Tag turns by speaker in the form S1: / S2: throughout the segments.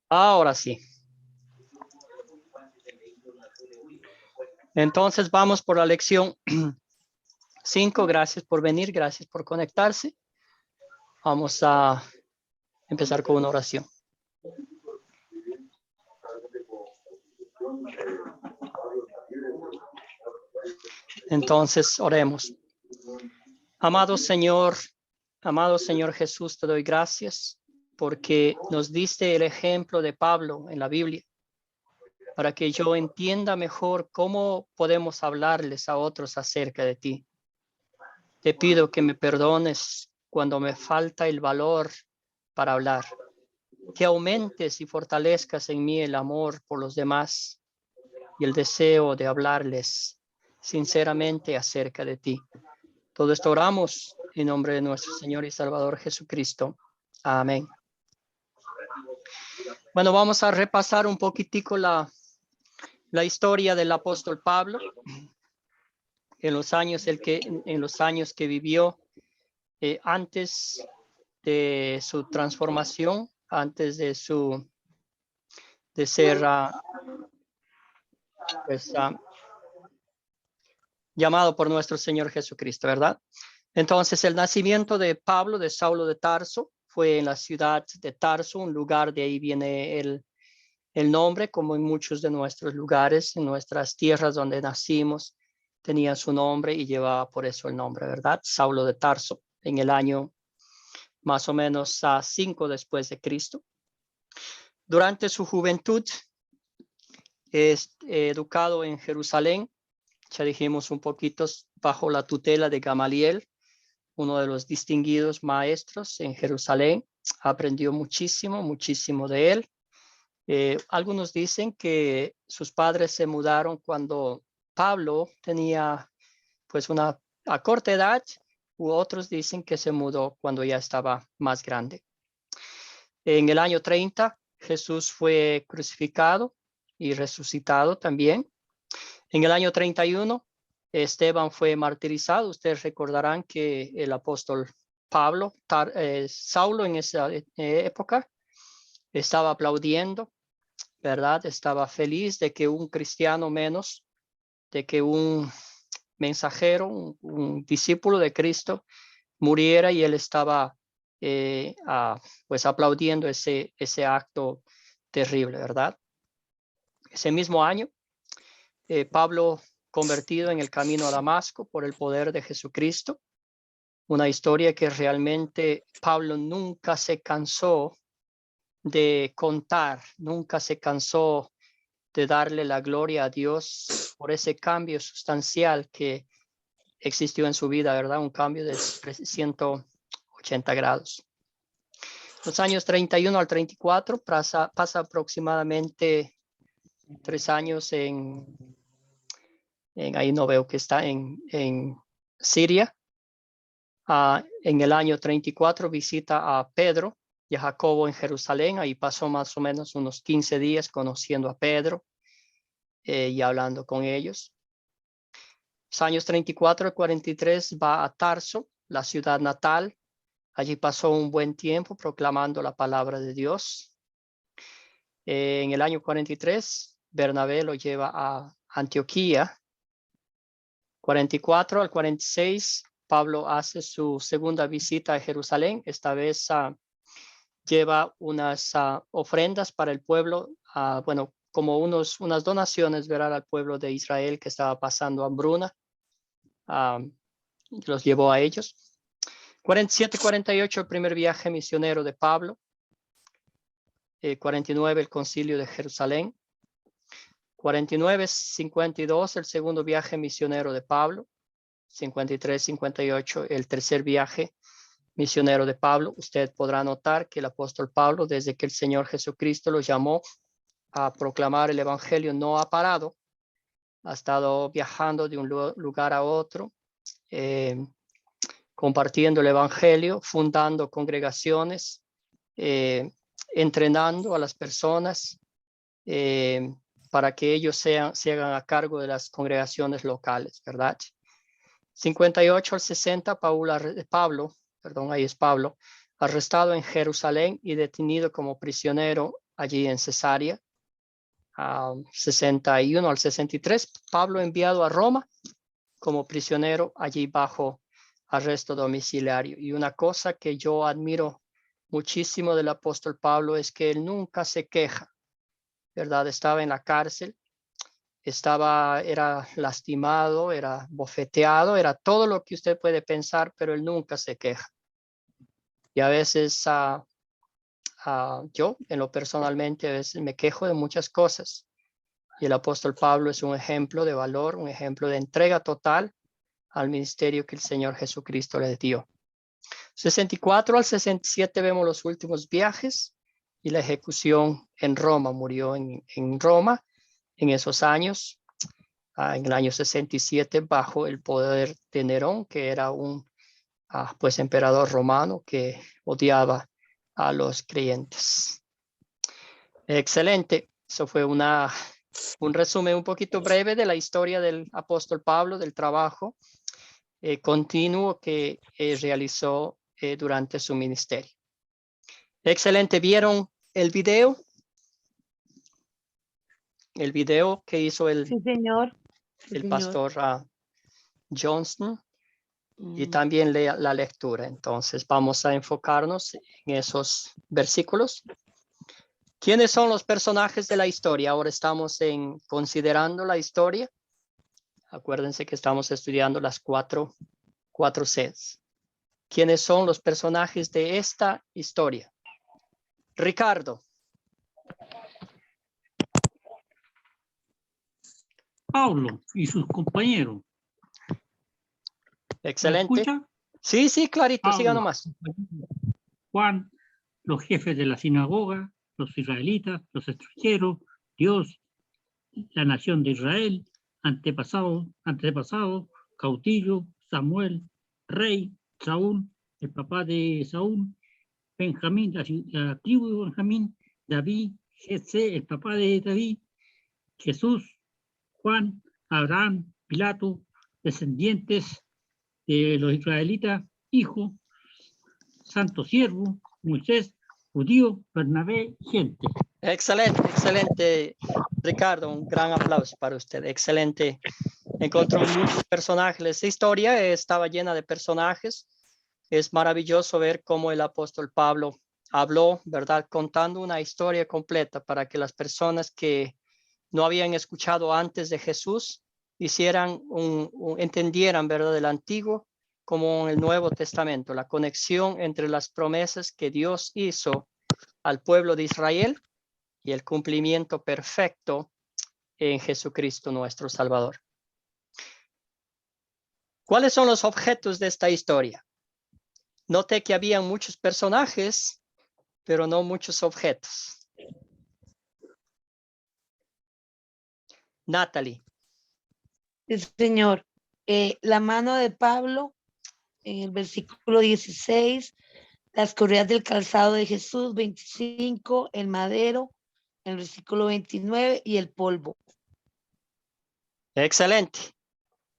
S1: Ahora sí. Entonces vamos por la lección 5. Gracias por venir, gracias por conectarse. Vamos a empezar con una oración. Entonces oremos. Amado Señor Jesús, te doy gracias porque nos diste el ejemplo de Pablo en la Biblia, para que yo entienda mejor cómo podemos hablarles a otros acerca de ti. Te pido que me perdones cuando me falta el valor para hablar, que aumentes y fortalezcas en mí el amor por los demás y el deseo de hablarles sinceramente acerca de ti. Todo esto oramos en nombre de nuestro Señor y Salvador Jesucristo. Amén. Bueno, vamos a repasar un poquitico la historia del apóstol Pablo en los años que vivió antes de su transformación, antes de ser llamado por nuestro Señor Jesucristo, ¿verdad? Entonces, el nacimiento de Pablo, de Saulo de Tarso, fue en la ciudad de Tarso, un lugar, de ahí viene el nombre, como en muchos de nuestros lugares, en nuestras tierras donde nacimos, tenía su nombre y llevaba por eso el nombre, ¿verdad? Saulo de Tarso, en el año más o menos 5 después de Cristo. Durante su juventud es educado en Jerusalén, ya dijimos un poquito, bajo la tutela de Gamaliel, uno de los distinguidos maestros en Jerusalén. Aprendió muchísimo de él. Algunos dicen que sus padres se mudaron cuando Pablo tenía pues a corta edad, u otros dicen que se mudó cuando ya estaba más grande. En el año 30 Jesús fue crucificado y resucitado también. En el año 31 Esteban fue martirizado. Ustedes recordarán que el apóstol Saulo en esa época estaba aplaudiendo, ¿verdad? Estaba feliz de que un cristiano menos, de que un mensajero, un discípulo de Cristo muriera, y él estaba pues aplaudiendo ese acto terrible, ¿verdad? Ese mismo año, Pablo convertido en el camino a Damasco por el poder de Jesucristo, una historia que realmente Pablo nunca se cansó de contar, nunca se cansó de darle la gloria a Dios por ese cambio sustancial que existió en su vida, ¿verdad? Un cambio de 180 grados. Los años 31 al 34 pasa aproximadamente 3 años ahí no veo que está en Siria. En el año 34 visita a Pedro y a Jacobo en Jerusalén. Ahí pasó más o menos unos 15 días conociendo a Pedro y hablando con ellos. Los años 34 al 43 va a Tarso, la ciudad natal. Allí pasó un buen tiempo proclamando la palabra de Dios. En el año 43, Bernabé lo lleva a Antioquía. 44 al 46, Pablo hace su segunda visita a Jerusalén. Esta vez lleva unas ofrendas para el pueblo, bueno, como unas donaciones, ¿verdad?, al pueblo de Israel que estaba pasando hambruna. Los llevó a ellos. 47-48, el primer viaje misionero de Pablo. 49, el concilio de Jerusalén. 49-52, el segundo viaje misionero de Pablo. 53-58, el tercer viaje misionero de Pablo. Usted podrá notar que el apóstol Pablo, desde que el Señor Jesucristo lo llamó a proclamar el evangelio, no ha parado. Ha estado viajando de un lugar a otro, compartiendo el evangelio, fundando congregaciones, entrenando a las personas para que ellos se hagan a cargo de las congregaciones locales, ¿verdad? 58 al 60, Pablo, ahí es Pablo, arrestado en Jerusalén y detenido como prisionero allí en Cesarea. 61 al 63, Pablo enviado a Roma como prisionero allí bajo arresto domiciliario. Y una cosa que yo admiro muchísimo del apóstol Pablo es que él nunca se queja, ¿verdad? Estaba en la cárcel, era lastimado, era bofeteado, era todo lo que usted puede pensar, pero él nunca se queja. Y a veces yo, en lo personalmente, a veces me quejo de muchas cosas. Y el apóstol Pablo es un ejemplo de valor, un ejemplo de entrega total al ministerio que el Señor Jesucristo le dio. 64 al 67 vemos los últimos viajes y la ejecución en Roma. Murió en Roma en esos años, en el año 67, bajo el poder de Nerón, que era un pues emperador romano que odiaba a los creyentes. Excelente. Eso fue un resumen un poquito breve de la historia del apóstol Pablo, del trabajo continuo que realizó durante su ministerio. Excelente. ¿Vieron el video? El video que hizo
S2: Sí, señor. Sí,
S1: el
S2: señor.
S1: pastor Johnston y también la lectura. Entonces vamos a enfocarnos en esos versículos. ¿Quiénes son los personajes de la historia? Ahora estamos considerando la historia. Acuérdense que estamos estudiando las cuatro Cs. ¿Quiénes son los personajes de esta historia? Ricardo.
S3: Pablo y sus compañeros.
S1: Excelente.
S3: ¿Me escucha?
S1: Sí, sí, clarito,
S3: Pablo,
S1: siga nomás.
S3: Juan, los jefes de la sinagoga, los israelitas, los extranjeros, Dios, la nación de Israel, antepasado, cautillo, Samuel, rey, Saúl, el papá de Saúl, Benjamín, la tribu de Benjamín, David, Jesse, el papá de David, Jesús, Juan, Abraham, Pilato, descendientes de los israelitas, hijo, santo siervo, Moisés, judío, Bernabé, gente.
S1: Excelente, excelente, Ricardo. Un gran aplauso para usted. Excelente. Encontró muchos personajes. Esta historia estaba llena de personajes. Es maravilloso ver cómo el apóstol Pablo habló, ¿verdad? Contando una historia completa para que las personas que no habían escuchado antes de Jesús entendieran, ¿verdad? El Antiguo como el Nuevo Testamento, la conexión entre las promesas que Dios hizo al pueblo de Israel y el cumplimiento perfecto en Jesucristo nuestro Salvador. ¿Cuáles son los objetos de esta historia? Noté que había muchos personajes, pero no muchos objetos. Natalie.
S2: Sí, señor. La mano de Pablo, en el versículo 16, las correas del calzado de Jesús, 25, el madero, el versículo 29, y el polvo.
S1: Excelente,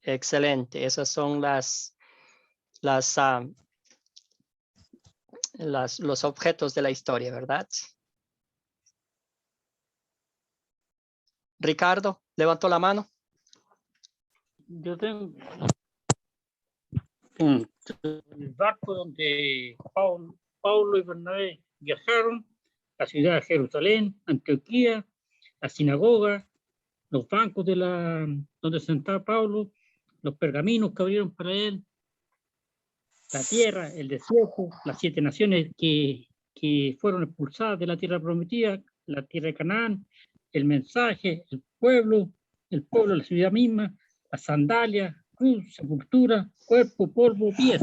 S1: excelente. Esas son los objetos de la historia, ¿verdad? Ricardo, levantó la mano.
S3: Yo tengo el barco donde Paulo y Bernabé viajaron, la ciudad de Jerusalén, Antioquía, la sinagoga, los bancos donde sentaba Pablo, los pergaminos que abrieron para él, la tierra, el desierto, las 7 naciones que fueron expulsadas de la tierra prometida, la tierra de Canaán, el mensaje, el pueblo, la ciudad misma, las sandalias, cruz, sepultura, cuerpo, polvo, pies.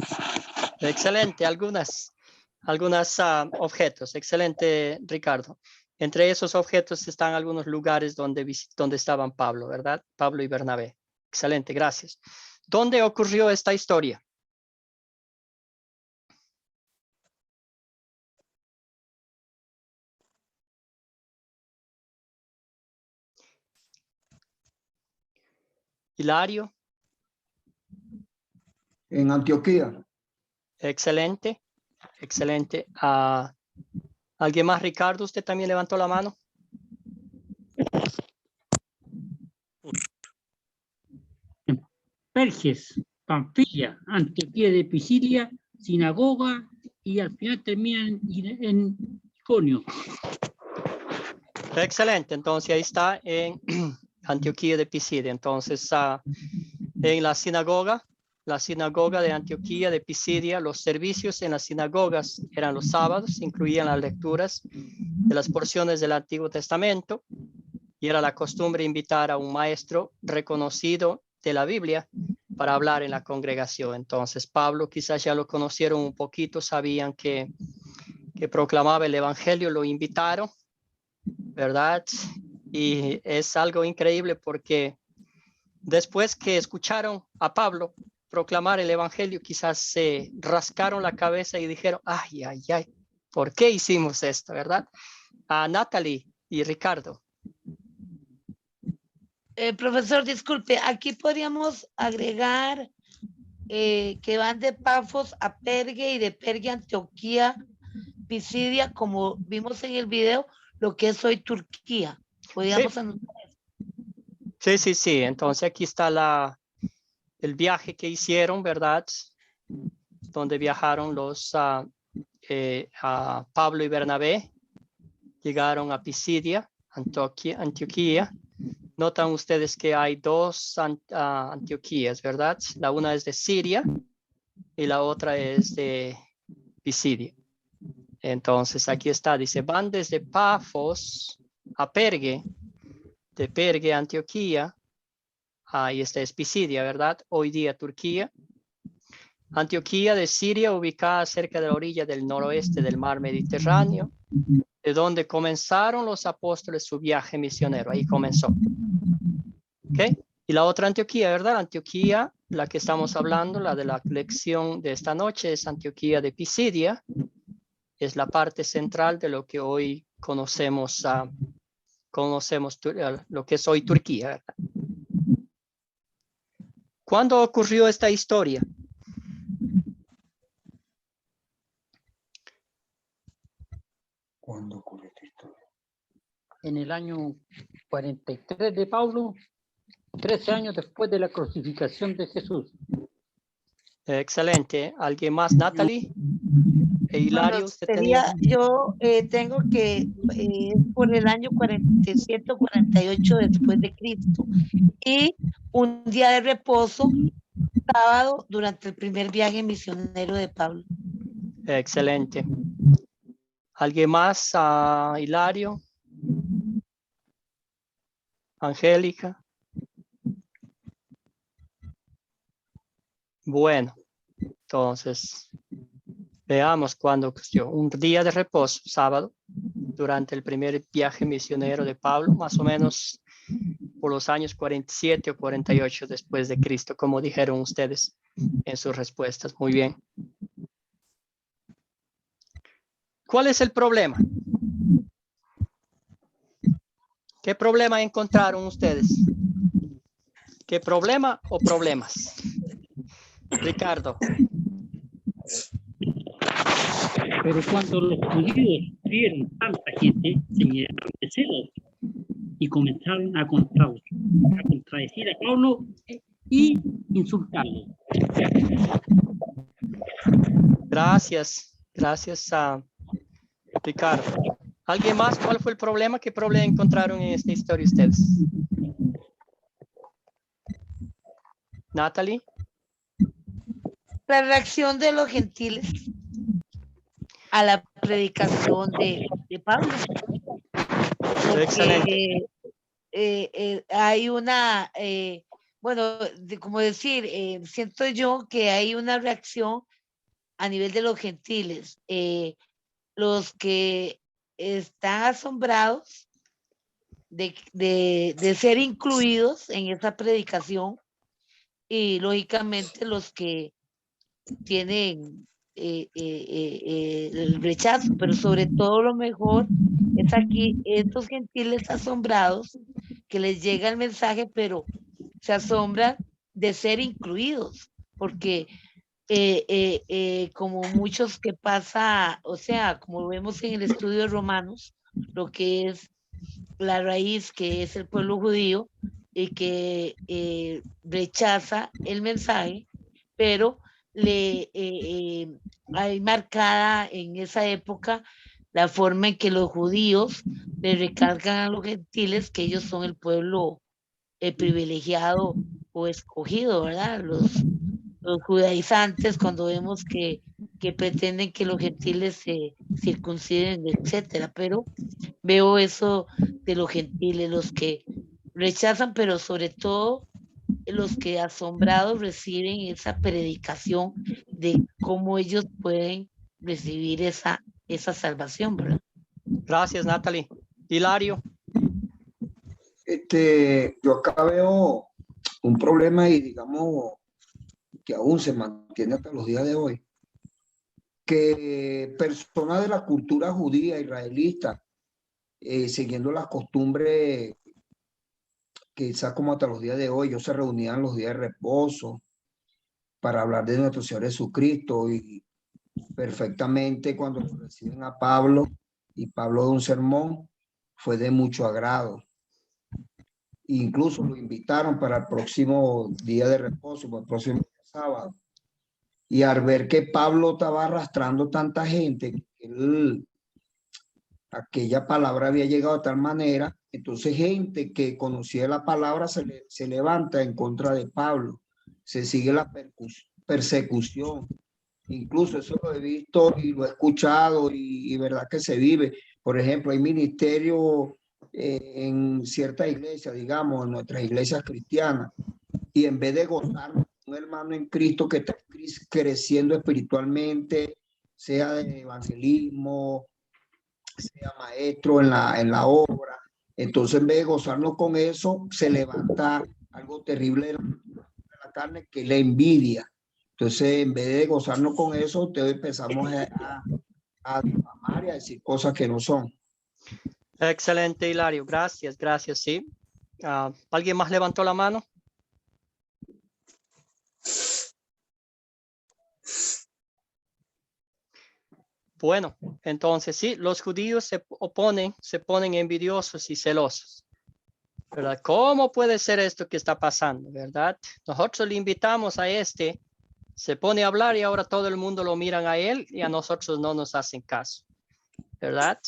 S1: Excelente, algunas objetos. Excelente, Ricardo. Entre esos objetos están algunos lugares donde estaban Pablo, ¿verdad? Pablo y Bernabé. Excelente, gracias. ¿Dónde ocurrió esta historia? Hilario.
S4: En Antioquía.
S1: Excelente. Excelente. ¿Alguien más? Ricardo, usted también levantó la mano.
S3: Perges, Panfilia, Antioquía de Pisidia, Sinagoga y al final terminan en Iconio.
S1: Excelente. Entonces ahí está en Antioquía de Pisidia. Entonces en la sinagoga de Antioquía de Pisidia, los servicios en las sinagogas eran los sábados, incluían las lecturas de las porciones del Antiguo Testamento y era la costumbre invitar a un maestro reconocido de la Biblia para hablar en la congregación. Entonces Pablo quizás ya lo conocieron un poquito, sabían que proclamaba el evangelio, lo invitaron, ¿verdad? Y es algo increíble porque después que escucharon a Pablo proclamar el evangelio, quizás se rascaron la cabeza y dijeron, ay, ¿por qué hicimos esto, verdad? A Natalie y Ricardo.
S2: Profesor, disculpe, aquí podríamos agregar que van de Pafos a Pergue y de Pergue a Antioquía, Pisidia, como vimos en el video, lo que es hoy Turquía. Podríamos anotar eso.
S1: Sí. Entonces aquí está el viaje que hicieron, ¿verdad? Donde viajaron a Pablo y Bernabé. Llegaron a Pisidia, Antioquía. Notan ustedes que hay dos Antioquías, ¿verdad? La una es de Siria y la otra es de Pisidia. Entonces aquí está, dice, van desde Pafos a Pergue, de Pergue a Antioquía. Ahí está, es Pisidia, ¿verdad? Hoy día Turquía. Antioquía de Siria, ubicada cerca de la orilla del noroeste del mar Mediterráneo, de donde comenzaron los apóstoles su viaje misionero. Ahí comenzó. ¿Ok? Y la otra Antioquía, ¿verdad? Antioquía, la que estamos hablando, la de la lección de esta noche, es Antioquía de Pisidia. Es la parte central de lo que hoy conocemos lo que es hoy Turquía, ¿verdad? ¿Cuándo ocurrió esta historia?
S4: ¿Cuándo ocurrió esta historia?
S3: En el año 43 de Pablo, 13 años después de la crucificación de Jesús.
S1: Excelente. ¿Alguien más, Natalie? Hilario,
S2: Bueno,
S1: usted tenía.
S2: yo tengo que por el año 47 o 48 después de Cristo y un día de reposo, sábado, durante el primer viaje misionero de Pablo.
S1: Excelente. ¿Alguien más? Hilario. Angélica. Bueno, entonces veamos cuándo ocurrió. Un día de reposo, sábado, durante el primer viaje misionero de Pablo, más o menos por los años 47 o 48 después de Cristo, como dijeron ustedes en sus respuestas. Muy bien. ¿Cuál es el problema? ¿Qué problema encontraron ustedes? ¿Qué problema o problemas? Ricardo.
S3: Pero cuando los judíos vieron tanta gente, se llenaron de celos y comenzaron a contradecir a Pablo y insultarlo.
S1: Gracias a Ricardo. ¿Alguien más? ¿Cuál fue el problema? ¿Qué problema encontraron en esta historia ustedes? Natalie.
S2: La reacción de los gentiles a la predicación de Pablo.
S1: Excelente.
S2: Hay una, como decir, siento yo que hay una reacción a nivel de los gentiles. Los que están asombrados de ser incluidos en esa predicación y lógicamente los que tienen el rechazo, pero sobre todo lo mejor es aquí estos gentiles asombrados que les llega el mensaje, pero se asombran de ser incluidos, porque como muchos que pasa, o sea, como vemos en el estudio de Romanos, lo que es la raíz, que es el pueblo judío, y que rechaza el mensaje, pero hay marcada en esa época la forma en que los judíos le recargan a los gentiles que ellos son el pueblo privilegiado o escogido, ¿verdad? Los judaizantes, cuando vemos que pretenden que los gentiles se circunciden, etcétera, pero veo eso de los gentiles, los que rechazan, pero sobre todo los que asombrados reciben esa predicación de cómo ellos pueden recibir esa salvación, ¿verdad?
S1: Gracias, Natalie. Hilario.
S4: Yo acá veo un problema y digamos que aún se mantiene hasta los días de hoy, que personas de la cultura judía israelita, siguiendo las costumbres quizás como hasta los días de hoy, ellos se reunían los días de reposo para hablar de nuestro Señor Jesucristo, y perfectamente cuando reciben a Pablo y Pablo de un sermón fue de mucho agrado. Incluso lo invitaron para el próximo día de reposo, para el próximo sábado. Y al ver que Pablo estaba arrastrando tanta gente, aquella palabra había llegado de tal manera, entonces gente que conocía la palabra se levanta en contra de Pablo, se sigue la persecución. Incluso eso lo he visto y lo he escuchado y verdad que se vive. Por ejemplo, hay ministerio en cierta iglesia, digamos, en nuestras iglesias cristianas, y en vez de gozar un hermano en Cristo que está creciendo espiritualmente, sea de evangelismo, sea maestro en la obra, entonces en vez de gozarnos con eso, se levanta algo terrible de la carne, que es la envidia. Entonces, en vez de gozarnos con eso, ustedes empezamos a difamar y a decir cosas que no son.
S1: Excelente, Hilario. Gracias, gracias, sí. ¿Alguien más levantó la mano? Bueno, entonces sí, los judíos se ponen envidiosos y celosos, ¿verdad? ¿Cómo puede ser esto que está pasando, verdad? Nosotros le invitamos a se pone a hablar y ahora todo el mundo lo miran a él y a nosotros no nos hacen caso, ¿verdad?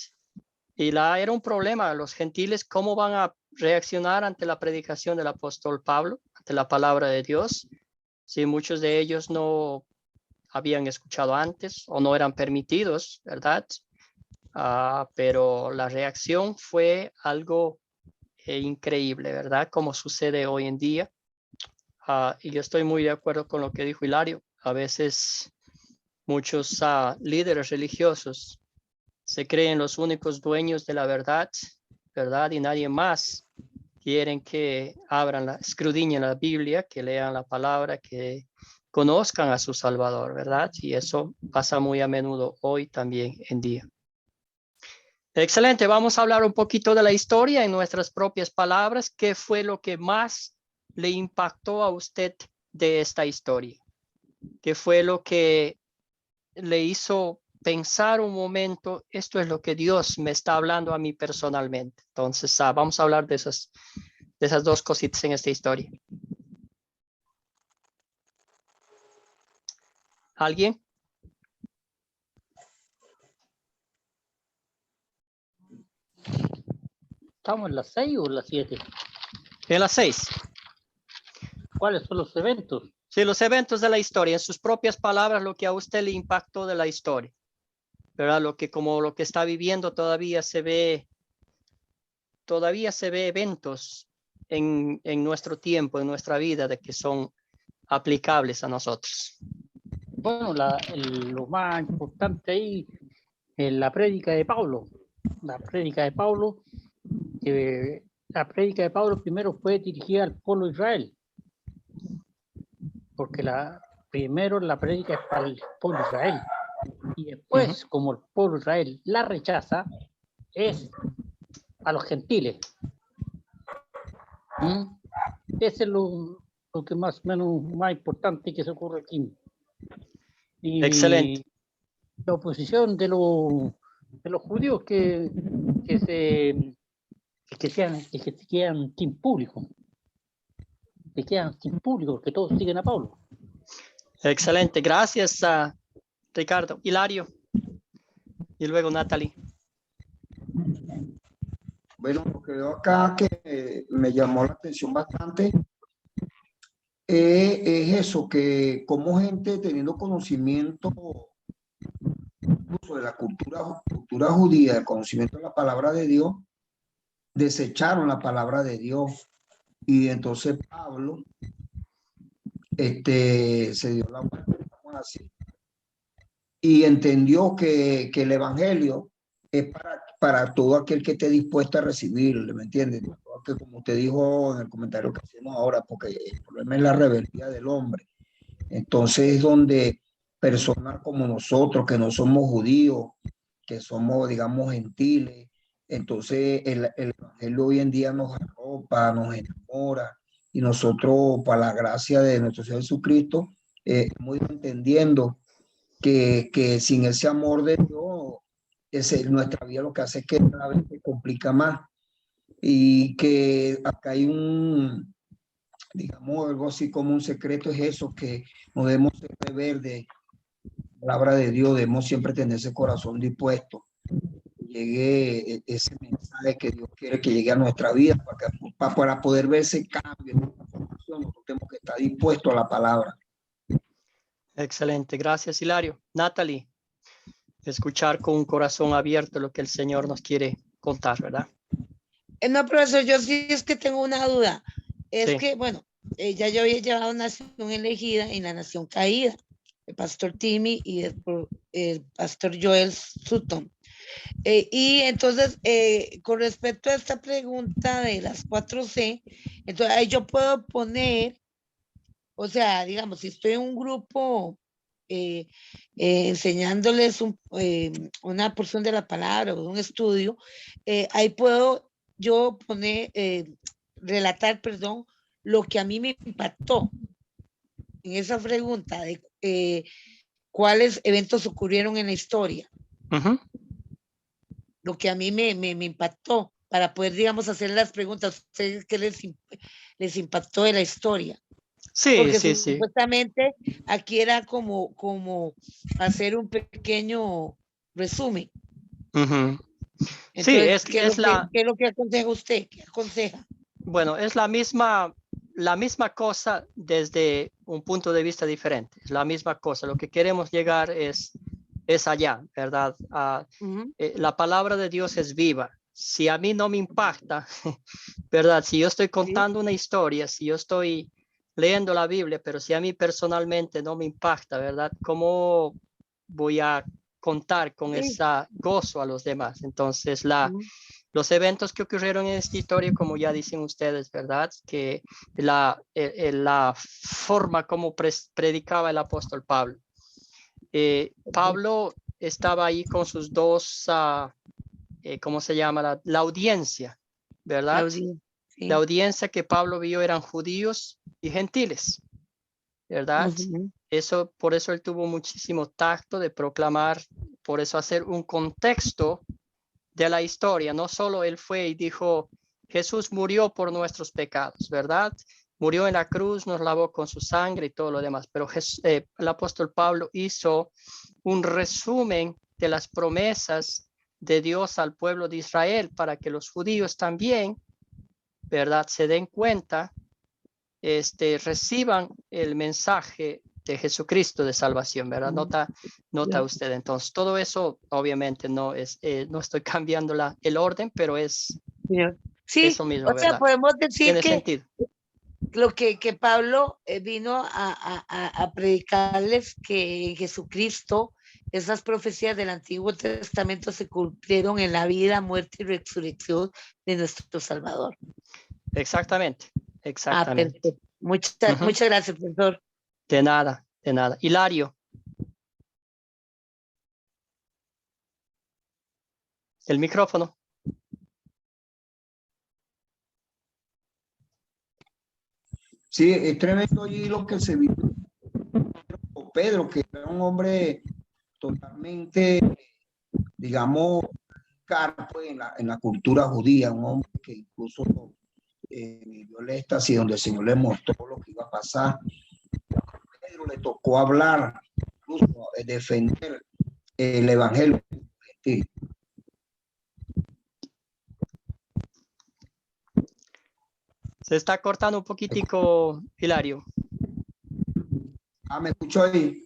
S1: Y era un problema, los gentiles, ¿cómo van a reaccionar ante la predicación del apóstol Pablo, ante la palabra de Dios? Si muchos de ellos no habían escuchado antes o no eran permitidos, ¿verdad? Pero la reacción fue algo increíble, ¿verdad? Como sucede hoy en día. Y yo estoy muy de acuerdo con lo que dijo Hilario. A veces muchos líderes religiosos se creen los únicos dueños de la verdad, ¿verdad? Y nadie más. Quieren que escudriñen la Biblia, que lean la palabra, que conozcan a su Salvador, ¿verdad? Y eso pasa muy a menudo hoy también en día. Excelente, vamos a hablar un poquito de la historia en nuestras propias palabras. ¿Qué fue lo que más le impactó a usted de esta historia? ¿Qué fue lo que le hizo pensar un momento, esto es lo que Dios me está hablando a mí personalmente? Entonces, vamos a hablar de esas dos cositas en esta historia. ¿Alguien?
S3: ¿Estamos en las 6 o en las 7?
S1: En las 6.
S3: ¿Cuáles son los eventos?
S1: Sí, los eventos de la historia, en sus propias palabras, lo que a usted le impactó de la historia, ¿verdad? Lo que está viviendo todavía se ve eventos en nuestro tiempo, en nuestra vida, de que son aplicables a nosotros.
S3: Bueno, lo más importante ahí es la prédica de Pablo. La prédica de Pablo primero fue dirigida al pueblo de Israel, porque primero la prédica es para el pueblo de Israel, y después, como el pueblo de Israel la rechaza, es a los gentiles. Ese es lo que más o menos más importante que se ocurre aquí. Y
S1: Excelente.
S3: la oposición de los judíos que se quedan sin público, porque todos siguen a Pablo.
S1: Excelente. Gracias, Ricardo. Hilario. Y luego Natalie.
S4: Bueno, lo que veo acá que me llamó la atención bastante es eso, que como gente teniendo conocimiento incluso de la cultura judía, el conocimiento de la palabra de Dios, desecharon la palabra de Dios. Y entonces Pablo se dio la vuelta, digamos así, y entendió que el evangelio es para todo aquel que esté dispuesto a recibirlo, ¿me entiendes? Que como usted dijo en el comentario que hacemos ahora, porque el problema es la rebeldía del hombre. Entonces es donde personas como nosotros, que no somos judíos, que somos, digamos, gentiles, entonces el evangelio hoy en día nos arropa, nos enamora, y nosotros, para la gracia de nuestro Señor Jesucristo, hemos ido entendiendo que sin ese amor de Dios, nuestra vida lo que hace es que cada vez se complica más, y que acá hay digamos, algo así como un secreto, es eso, que no debemos ser rebeldes, palabra de Dios, debemos siempre tener ese corazón dispuesto, que llegue ese mensaje que Dios quiere que llegue a nuestra vida, para poder ver ese cambio, nosotros tenemos que estar dispuestos a la palabra.
S1: Excelente. Gracias, Hilario. Natalie. Escuchar con un corazón abierto lo que el Señor nos quiere contar, ¿verdad?
S2: No, profesor, yo sí es que tengo una duda. Es
S1: Sí.
S2: que, bueno, ya yo había llevado Nación Elegida y la Nación Caída, el pastor Timmy y el pastor Joel Sutton. Y entonces, con respecto a esta pregunta de las 4C, entonces ahí yo puedo poner, o sea, digamos, si estoy en un grupo enseñándoles una porción de la palabra o un estudio, ahí puedo yo poner, relatar, perdón, lo que a mí me impactó en esa pregunta de cuáles eventos ocurrieron en la historia.
S1: Uh-huh.
S2: Lo que a mí me impactó para poder, digamos, hacer las preguntas. ¿Ustedes qué les impactó de la historia?
S1: Sí,
S2: Porque
S1: sí.
S2: supuestamente aquí era como hacer un pequeño resumen.
S1: Uh-huh.
S2: Entonces,
S1: Sí,
S2: ¿qué es lo que aconseja usted? ¿Qué aconseja?
S1: bueno, es la misma cosa desde un punto de vista diferente. Es la misma cosa. Lo que queremos llegar es allá, ¿verdad? La palabra de Dios es viva. Si a mí no me impacta, ¿verdad? Si yo estoy contando una historia, si yo estoy leyendo la Biblia, pero si a mí personalmente no me impacta, ¿verdad? ¿Cómo voy a contar con ese gozo a los demás? Entonces, los eventos que ocurrieron en esta historia, como ya dicen ustedes, ¿verdad? Que la forma como predicaba el apóstol Pablo. Pablo estaba ahí con sus dos, ¿cómo se llama? La audiencia, ¿verdad? La audiencia que Pablo vio eran judíos y gentiles, ¿verdad? Por eso él tuvo muchísimo tacto de proclamar, por eso hacer un contexto de la historia. No solo él fue y dijo, Jesús murió por nuestros pecados, ¿verdad? Murió en la cruz, nos lavó con su sangre y todo lo demás, pero el apóstol Pablo hizo un resumen de las promesas de Dios al pueblo de Israel para que los judíos también, ¿verdad?, se den cuenta, reciban el mensaje de Jesucristo de salvación, ¿verdad? Nota usted. Entonces, todo eso obviamente no estoy cambiando el orden, pero es eso mismo,
S2: o sea,
S1: ¿verdad?
S2: podemos decir
S1: Tiene
S2: que
S1: sentido.
S2: lo que Pablo vino a predicarles, que en Jesucristo esas profecías del Antiguo Testamento se cumplieron en la vida, muerte y resurrección de nuestro Salvador.
S1: Exactamente.
S2: Perfecto. Muchas gracias, profesor.
S1: De nada. Hilario. El micrófono.
S4: Sí, es tremendo allí lo que se vive. Pedro, que era un hombre totalmente, digamos, caro pues, en la cultura judía, un hombre que incluso vivió el éxtasis donde el Señor le mostró lo que iba a pasar. Pedro le tocó hablar, incluso defender el evangelio. Sí.
S1: Se está cortando un poquitico, Hilario.
S4: Ah, ¿me escuchó ahí?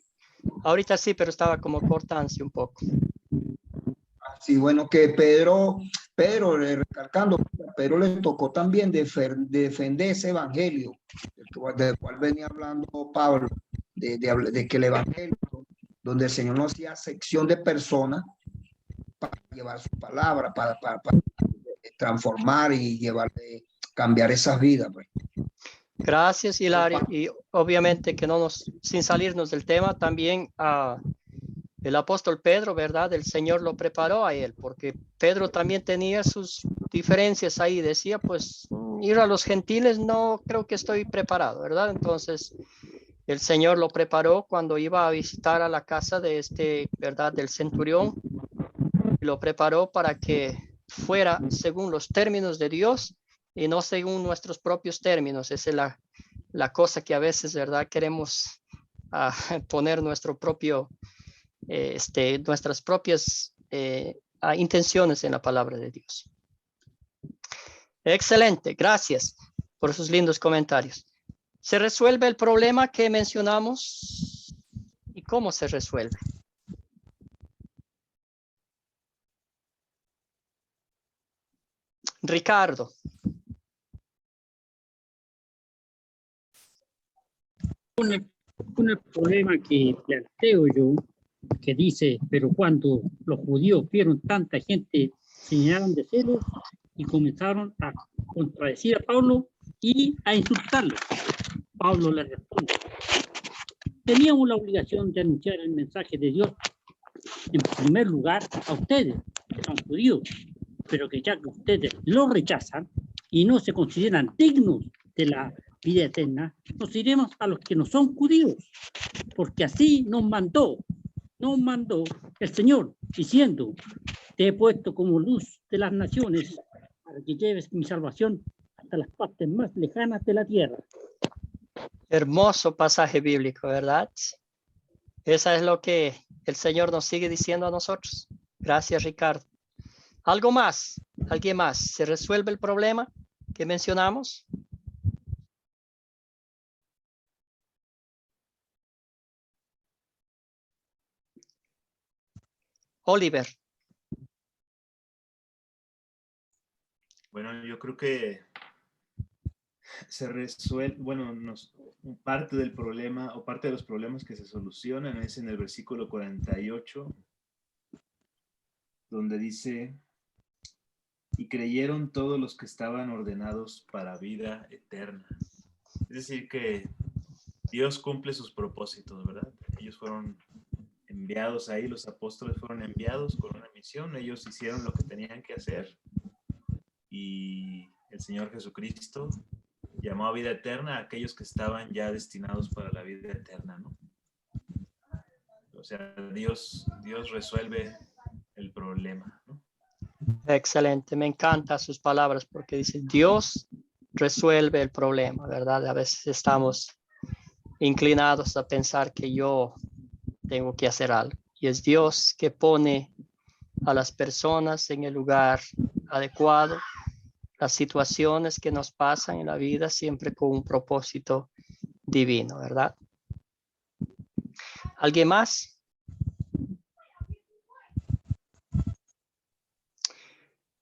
S1: Ahorita sí, pero estaba como cortándose un poco.
S4: Sí, bueno, que Pedro, recalcando, Pedro le tocó también defender ese evangelio del cual venía hablando Pablo, de que el evangelio, donde el Señor no hacía sección de personas para llevar su palabra, para transformar y cambiar esas vidas. Pues.
S1: Gracias, Hilario. Y obviamente que sin salirnos del tema, también el apóstol Pedro, ¿verdad? El Señor lo preparó a él, porque Pedro también tenía sus diferencias ahí. Decía, pues, ir a los gentiles no creo que estoy preparado, ¿verdad? Entonces, el Señor lo preparó cuando iba a visitar a la casa de ¿verdad? Del centurión. Lo preparó para que fuera según los términos de Dios y no según nuestros propios términos. Esa es la cosa que a veces, ¿verdad? Queremos poner nuestras propias intenciones en la palabra de Dios. Excelente, gracias por sus lindos comentarios. ¿Se resuelve el problema que mencionamos? ¿Y cómo se resuelve? Ricardo.
S3: Un problema que planteo yo, que dice, pero cuando los judíos vieron tanta gente, se llenaron de celos y comenzaron a contradecir a Pablo y a insultarlo. Pablo le responde, teníamos la obligación de anunciar el mensaje de Dios en primer lugar a ustedes, que son judíos, pero que ya que ustedes lo rechazan y no se consideran dignos de la vida eterna, nos iremos a los que no son judíos, porque así nos mandó el Señor, diciendo, te he puesto como luz de las naciones para que lleves mi salvación hasta las partes más lejanas de la tierra.
S1: Hermoso pasaje bíblico, ¿verdad? Esa es lo que el Señor nos sigue diciendo a nosotros. Gracias, Ricardo. ¿Algo más? ¿Alguien más? ¿Se resuelve el problema que mencionamos? Oliver.
S5: Bueno, yo creo que se resuelve, bueno, parte del problema o parte de los problemas que se solucionan es en el versículo 48, donde dice, y creyeron todos los que estaban ordenados para vida eterna. Es decir, que Dios cumple sus propósitos, ¿verdad? Ellos fueron enviados ahí, los apóstoles fueron enviados con una misión, ellos hicieron lo que tenían que hacer y el Señor Jesucristo llamó a vida eterna a aquellos que estaban ya destinados para la vida eterna, ¿no? O sea, Dios resuelve el problema, ¿no?
S1: Excelente, me encantan sus palabras porque dice Dios resuelve el problema, ¿verdad? A veces estamos inclinados a pensar que yo tengo que hacer algo y es Dios que pone a las personas en el lugar adecuado, las situaciones que nos pasan en la vida siempre con un propósito divino, ¿verdad? ¿Alguien más?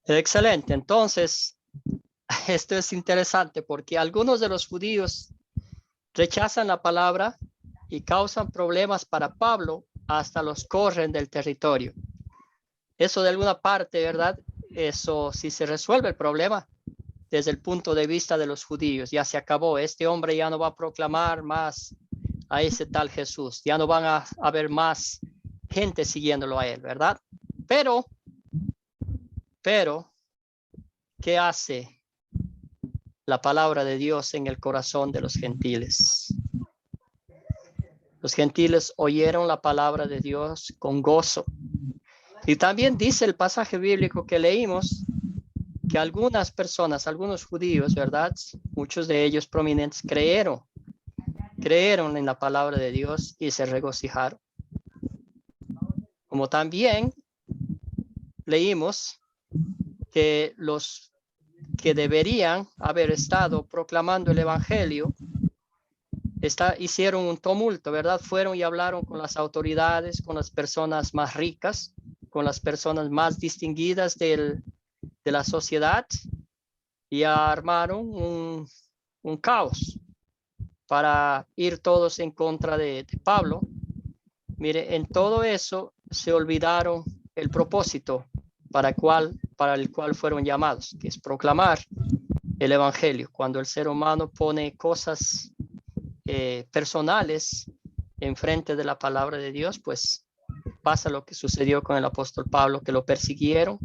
S1: Excelente, entonces esto es interesante porque algunos de los judíos rechazan la palabra y causan problemas para Pablo, hasta los corren del territorio. Eso de alguna parte, ¿verdad? Eso si se resuelve el problema desde el punto de vista de los judíos, ya se acabó, este hombre ya no va a proclamar más a ese tal Jesús, ya no van a haber más gente siguiéndolo a él, ¿verdad? Pero, ¿qué hace la palabra de Dios en el corazón de los gentiles? Los gentiles oyeron la palabra de Dios con gozo. Y también dice el pasaje bíblico que leímos que algunas personas, algunos judíos, ¿verdad? Muchos de ellos prominentes creyeron en la palabra de Dios y se regocijaron. Como también leímos que los que deberían haber estado proclamando el evangelio hicieron un tumulto, ¿verdad? Fueron y hablaron con las autoridades, con las personas más ricas, con las personas más distinguidas de la sociedad, y armaron un caos para ir todos en contra de Pablo. Mire, en todo eso se olvidaron el propósito para el cual fueron llamados, que es proclamar el evangelio. Cuando el ser humano pone cosas personales enfrente de la palabra de Dios, pues pasa lo que sucedió con el apóstol Pablo, que lo persiguieron,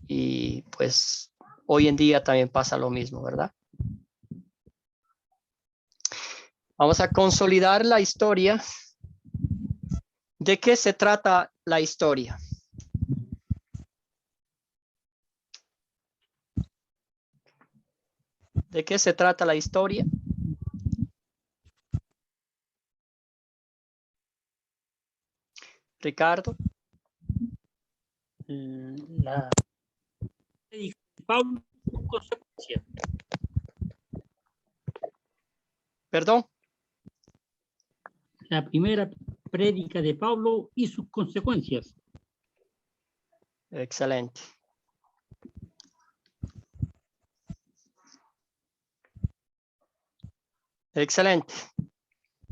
S1: y pues hoy en día también pasa lo mismo, ¿verdad? Vamos a consolidar la historia. ¿De qué se trata la historia? ¿De qué se trata la historia? Ricardo.
S3: La Pablo, sus consecuencias.
S1: Perdón.
S3: La primera prédica de Pablo y sus consecuencias.
S1: Excelente. Excelente.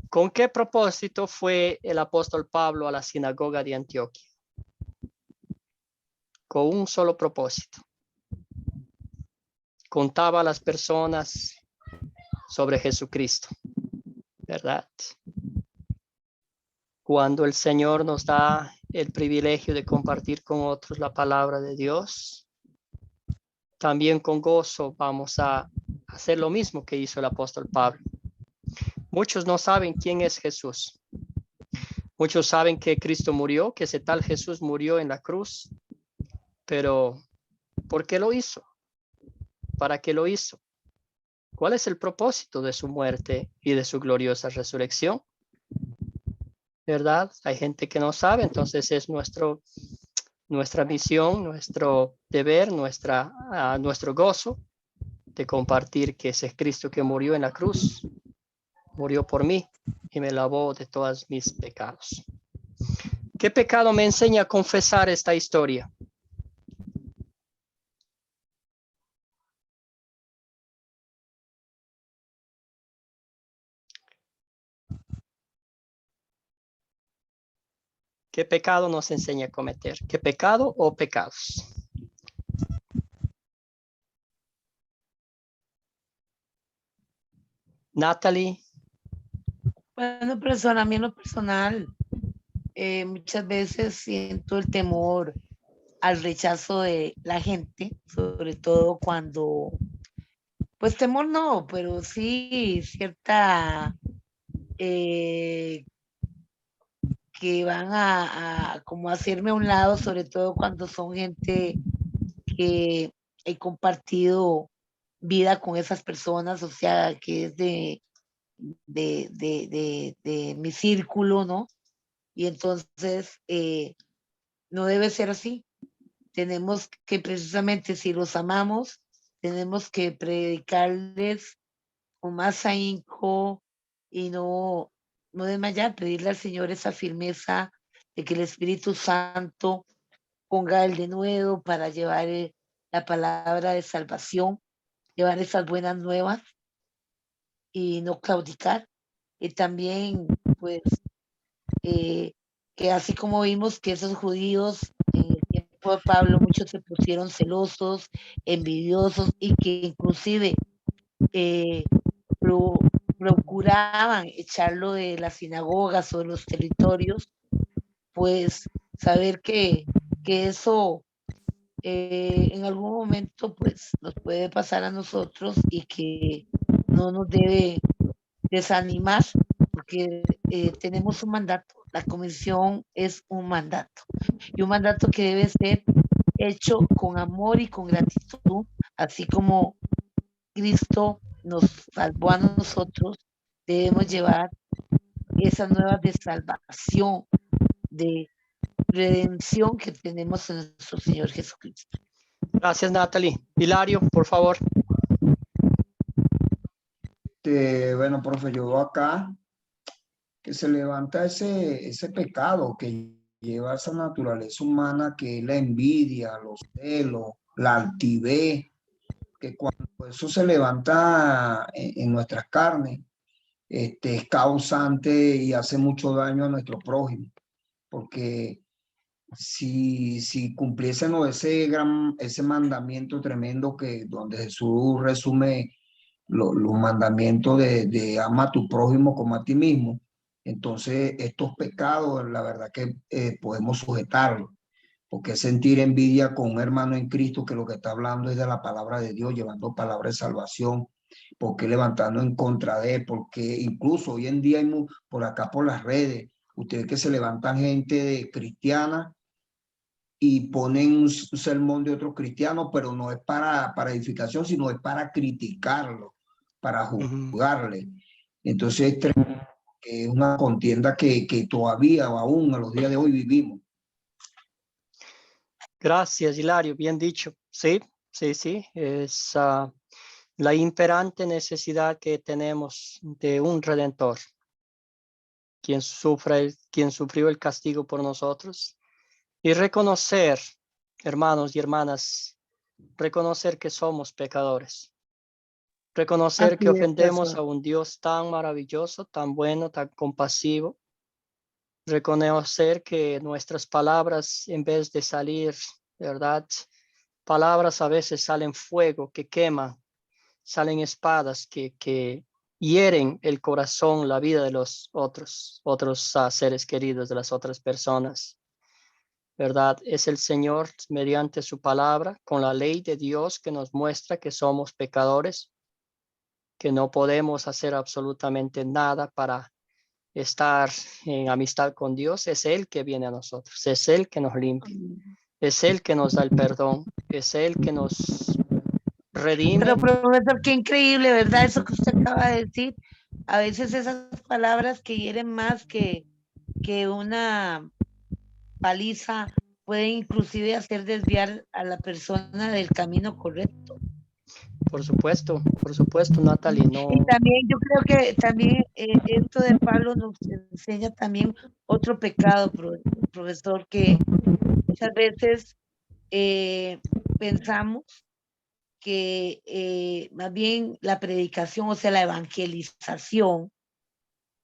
S1: ¿Con qué propósito fue el apóstol Pablo a la sinagoga de Antioquia? Con un solo propósito. Contaba a las personas sobre Jesucristo, ¿verdad? Cuando el Señor nos da el privilegio de compartir con otros la palabra de Dios, también con gozo vamos a hacer lo mismo que hizo el apóstol Pablo. Muchos no saben quién es Jesús. Muchos saben que Cristo murió, que ese tal Jesús murió en la cruz, pero ¿por qué lo hizo? ¿Para qué lo hizo? ¿Cuál es el propósito de su muerte y de su gloriosa resurrección? ¿Verdad? Hay gente que no sabe, entonces es nuestra misión, nuestro deber, nuestro gozo de compartir que ese Cristo que murió en la cruz, murió por mí y me lavó de todos mis pecados. ¿Qué pecado me enseña a confesar esta historia? ¿Qué pecado nos enseña a cometer? ¿Qué pecado o pecados? Natalie.
S2: Bueno, persona, a mí en lo personal, muchas veces siento el temor al rechazo de la gente, sobre todo cuando, pues temor no, pero sí cierta que van a como hacerme a un lado, sobre todo cuando son gente que he compartido vida con esas personas, o sea, que es de mi círculo, ¿no? Y entonces no debe ser así. Tenemos que precisamente, si los amamos, tenemos que predicarles con más ahínco y no desmayar, pedirle al Señor esa firmeza de que el Espíritu Santo ponga el denuedo para llevar la palabra de salvación, llevar esas buenas nuevas y no claudicar. Y también, pues, que así como vimos que esos judíos en el tiempo de Pablo, muchos se pusieron celosos, envidiosos y que inclusive procuraban echarlo de las sinagogas o de los territorios, pues saber que eso en algún momento pues nos puede pasar a nosotros y que no nos debe desanimar, porque porque tenemos un mandato. La comisión es un mandato y un mandato que debe ser hecho con amor y con gratitud, así como Cristo nos salvó a nosotros, debemos llevar esa nueva de salvación, de redención que tenemos en nuestro Señor Jesucristo.
S1: Gracias, Natalie. Hilario, por favor.
S4: Bueno, profe, yo veo acá que se levanta ese pecado que lleva esa naturaleza humana, que es la envidia, los celos, la altivez, que cuando eso se levanta en nuestras carnes, es causante y hace mucho daño a nuestro prójimo, porque si cumpliésemos ese mandamiento tremendo que donde Jesús resume los mandamientos de ama a tu prójimo como a ti mismo, entonces estos pecados, la verdad que podemos sujetarlos, porque sentir envidia con un hermano en Cristo que lo que está hablando es de la palabra de Dios, llevando palabra de salvación, porque levantando en contra de él, porque incluso hoy en día hay por acá por las redes, ustedes que se levantan gente cristiana y ponen un sermón de otros cristianos, pero no es para edificación, sino es para criticarlo, para juzgarle. Entonces es una contienda que todavía o aún a los días de hoy vivimos.
S1: Gracias, Hilario. Bien dicho. Sí, sí, sí. Es la imperante necesidad que tenemos de un Redentor, quien sufrió el castigo por nosotros. Y reconocer, hermanos y hermanas, reconocer que somos pecadores. Reconocer que ofendemos a un Dios tan maravilloso, tan bueno, tan compasivo. Reconocer que nuestras palabras, en vez de salir, ¿verdad? Palabras a veces salen fuego que queman, salen espadas que hieren el corazón, la vida de los otros seres queridos, de las otras personas. ¿Verdad? Es el Señor mediante su palabra, con la ley de Dios que nos muestra que somos pecadores, que no podemos hacer absolutamente nada para estar en amistad con Dios. Es Él que viene a nosotros, es Él que nos limpia, es Él que nos da el perdón, es Él que nos redime.
S2: Pero profesor, qué increíble, ¿verdad? Eso que usted acaba de decir. A veces esas palabras que hieren más que una paliza pueden inclusive hacer desviar a la persona del camino correcto.
S1: Por supuesto, Natalie. No.
S2: Y también yo creo que también esto de Pablo nos enseña también otro pecado, profesor, que muchas veces pensamos que más bien la predicación, o sea, la evangelización,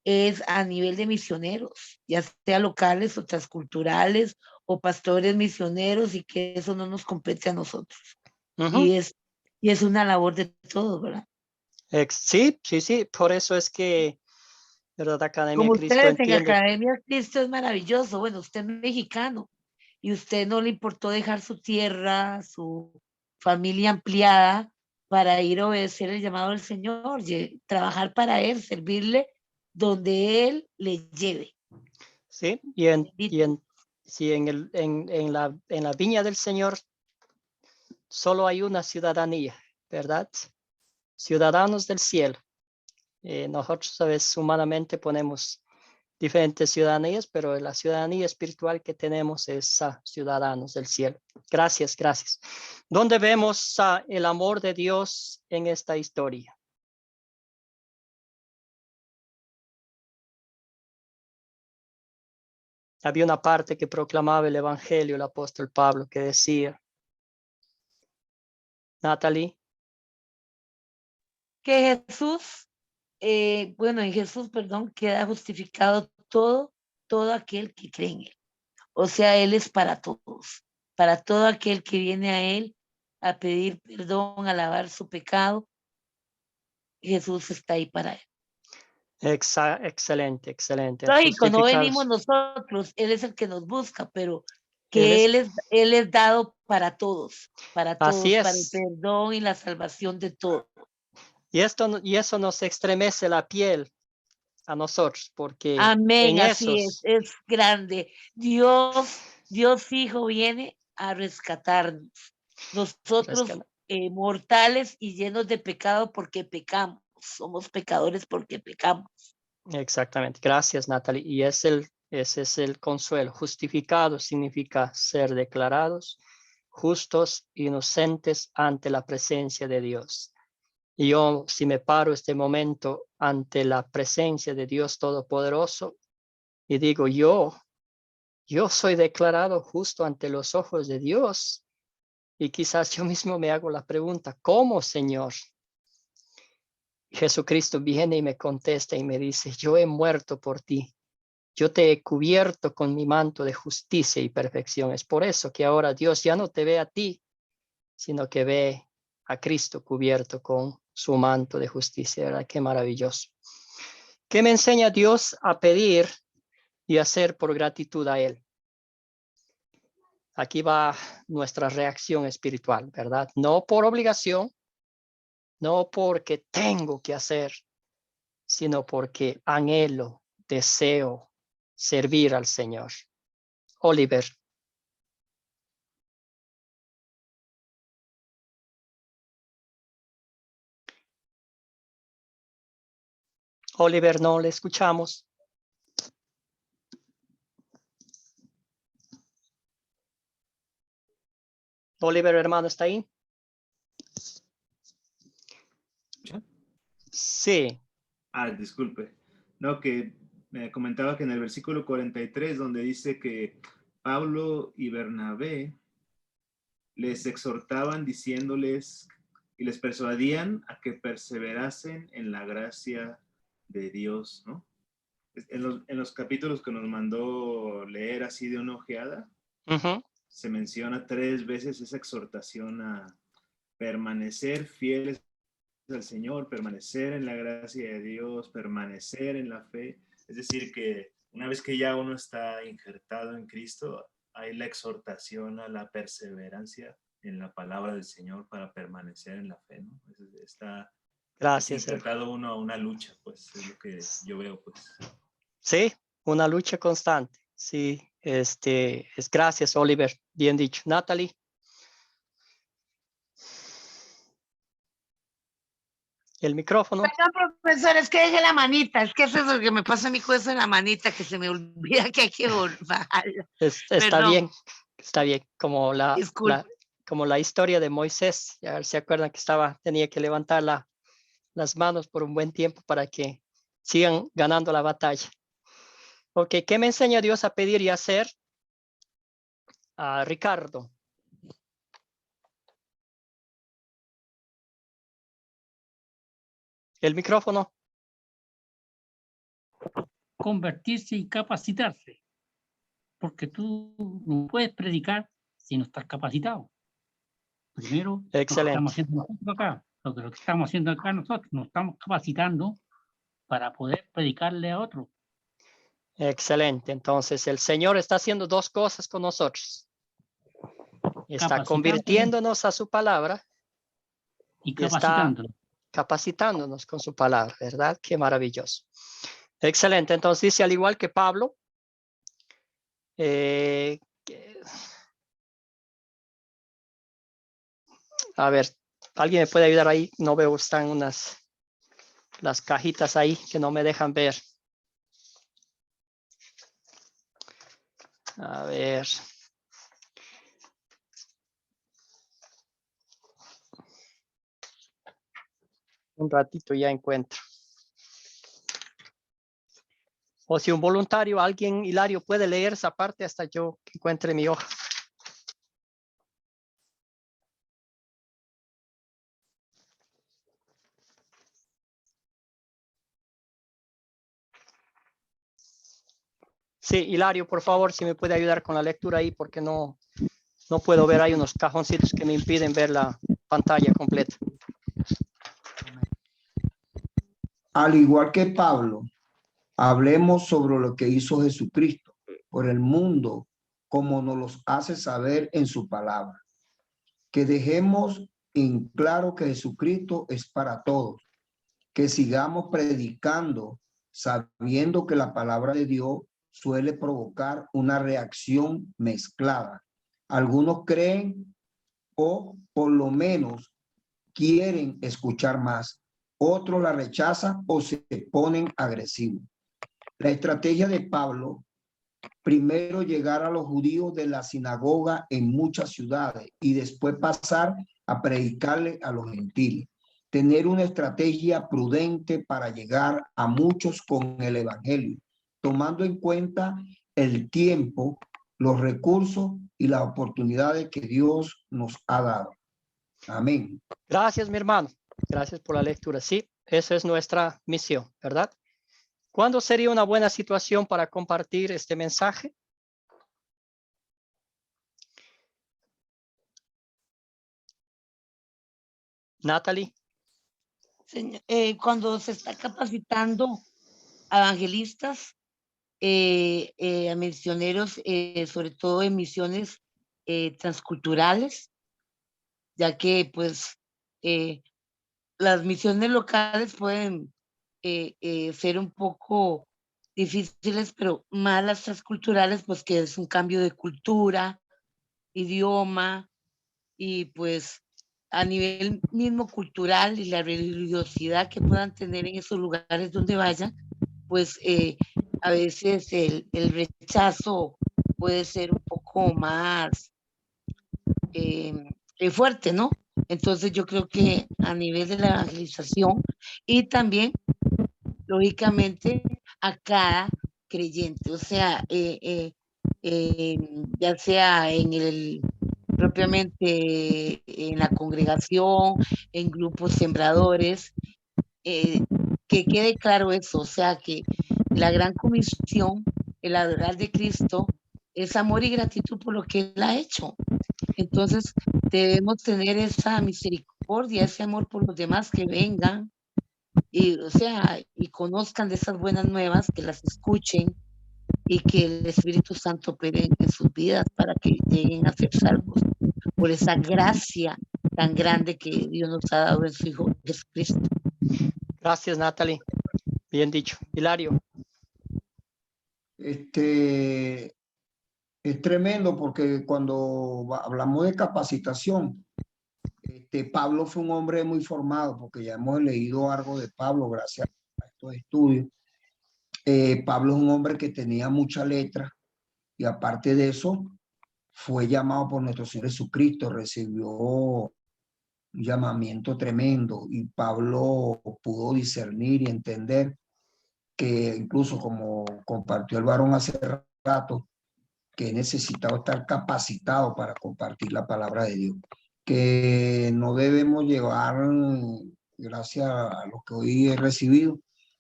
S2: es a nivel de misioneros, ya sea locales o transculturales o pastores misioneros, y que eso no nos compete a nosotros. Y es una labor de todos, ¿verdad?
S1: Sí, por eso es que, ¿verdad? Academia
S2: Como
S1: Cristo
S2: ustedes
S1: entiende.
S2: en Academia Cristo es maravilloso. Bueno, usted es mexicano y usted no le importó dejar su tierra, su familia ampliada para ir a obedecer el llamado del Señor, trabajar para Él, servirle donde Él le lleve.
S1: Sí, en la viña del Señor solo hay una ciudadanía, ¿verdad? Ciudadanos del cielo. Nosotros a veces humanamente ponemos diferentes ciudadanías, pero la ciudadanía espiritual que tenemos es ciudadanos del cielo. Gracias. ¿Dónde vemos el amor de Dios en esta historia? Había una parte que proclamaba el Evangelio, el apóstol Pablo, que decía, Natalie.
S2: Que Jesús, en Jesús, queda justificado todo aquel que cree en Él. O sea, Él es para todos, para todo aquel que viene a Él a pedir perdón, a lavar su pecado. Jesús está ahí para Él.
S1: Excelente.
S2: Lógico, no venimos nosotros, Él es el que nos busca, pero que Él es dado para todos, para el perdón y la salvación de todos.
S1: Y eso nos estremece la piel, a nosotros, porque
S2: Amén,
S1: en
S2: así
S1: esos,
S2: es grande. Dios Hijo viene a rescatarnos. Nosotros mortales y llenos de pecado porque pecamos. Somos pecadores porque pecamos.
S1: exactamente, gracias Natalie, y ese es el consuelo. Justificados significa ser declarados justos, inocentes ante la presencia de Dios. Y yo, si me paro este momento ante la presencia de Dios Todopoderoso y digo, yo soy declarado justo ante los ojos de Dios. Y quizás yo mismo me hago la pregunta, ¿cómo, Señor? Jesucristo viene y me contesta y me dice, yo he muerto por ti. Yo te he cubierto con mi manto de justicia y perfección. Es por eso que ahora Dios ya no te ve a ti, sino que ve a Cristo cubierto con su manto de justicia. ¿Verdad? Qué maravilloso. ¿Qué me enseña Dios a pedir y hacer por gratitud a Él? Aquí va nuestra reacción espiritual, ¿verdad? No por obligación, no porque tengo que hacer, sino porque anhelo, deseo servir al Señor. Oliver. Oliver, no le escuchamos. Oliver, hermano, ¿está ahí? Sí.
S5: Disculpe. No, que me comentaba que en el versículo 43, donde dice que Pablo y Bernabé les exhortaban diciéndoles y les persuadían a que perseverasen en la gracia de Dios, ¿no? En los capítulos que nos mandó leer así de una ojeada, se menciona 3 veces esa exhortación a permanecer fieles al Señor, permanecer en la gracia de Dios, permanecer en la fe. Es decir, que una vez que ya uno está injertado en Cristo, hay la exhortación a la perseverancia en la palabra del Señor para permanecer en la fe, ¿no? Está injertado uno a una lucha, pues, es lo que yo veo, pues.
S1: Sí, una lucha constante. Sí, es gracias, Oliver. Bien dicho. Natalie. El micrófono.
S2: Perdón, profesor, es que dejé la manita, es que eso es lo que me pasa a mí con eso en la manita, que se me olvida que hay que bajarla.
S1: Está bien, como la historia de Moisés. Ya se acuerdan que tenía que levantar las manos por un buen tiempo para que sigan ganando la batalla. Ok, ¿qué me enseña Dios a pedir y hacer? Ricardo. El micrófono.
S3: Convertirse y capacitarse, porque tú no puedes predicar si no estás capacitado. Primero,
S1: Excelente.
S3: lo que estamos haciendo acá nosotros, nos estamos capacitando para poder predicarle a otros.
S1: Excelente. Entonces, el Señor está haciendo 2 cosas con nosotros. Está convirtiéndonos a su palabra
S3: y
S1: está capacitándonos con su palabra, ¿verdad? Qué maravilloso. Excelente. Entonces dice, al igual que Pablo, a ver, ¿alguien me puede ayudar ahí? No veo, están las cajitas ahí que no me dejan ver. A ver. Un ratito ya encuentro. O si un voluntario, alguien, Hilario, puede leer esa parte hasta yo que encuentre mi hoja. Sí, Hilario, por favor, si me puede ayudar con la lectura ahí, porque no puedo ver, hay unos cajoncitos que me impiden ver la pantalla completa.
S4: Al igual que Pablo, hablemos sobre lo que hizo Jesucristo por el mundo, como nos los hace saber en su palabra. Que dejemos en claro que Jesucristo es para todos, que sigamos predicando sabiendo que la palabra de Dios suele provocar una reacción mezclada. Algunos creen o por lo menos quieren escuchar más. Otros la rechazan o se ponen agresivos. La estrategia de Pablo, primero llegar a los judíos de la sinagoga en muchas ciudades y después pasar a predicarle a los gentiles. Tener una estrategia prudente para llegar a muchos con el evangelio, tomando en cuenta el tiempo, los recursos y las oportunidades que Dios nos ha dado. Amén.
S1: Gracias, mi hermano. Gracias por la lectura. Sí, esa es nuestra misión, ¿verdad? ¿Cuándo sería una buena situación para compartir este mensaje? Natalie.
S2: Señor, cuando se está capacitando a evangelistas, a misioneros, sobre todo en misiones transculturales, ya que pues las misiones locales pueden ser un poco difíciles, pero más las transculturales, pues que es un cambio de cultura, idioma y pues a nivel mismo cultural y la religiosidad que puedan tener en esos lugares donde vayan, pues a veces el rechazo puede ser un poco más fuerte, ¿no? Entonces yo creo que a nivel de la evangelización y también, lógicamente, a cada creyente, o sea, ya sea en el propiamente en la congregación, en grupos sembradores, que quede claro eso, o sea, que la gran comisión, el adorar de Cristo, es amor y gratitud por lo que Él ha hecho. Entonces, debemos tener esa misericordia, ese amor por los demás que vengan y, o sea, y conozcan de esas buenas nuevas, que las escuchen y que el Espíritu Santo opere en sus vidas para que lleguen a ser salvos por esa gracia tan grande que Dios nos ha dado en su Hijo Jesucristo.
S1: Gracias, Natalie. Bien dicho. Hilario.
S4: Es tremendo porque cuando hablamos de capacitación, Pablo fue un hombre muy formado, porque ya hemos leído algo de Pablo gracias a estos estudios. Pablo es un hombre que tenía mucha letra y aparte de eso, fue llamado por nuestro Señor Jesucristo, recibió un llamamiento tremendo y Pablo pudo discernir y entender que incluso como compartió el varón hace rato, que he necesitado estar capacitado para compartir la palabra de Dios, que no debemos llevar, gracias a lo que hoy he recibido,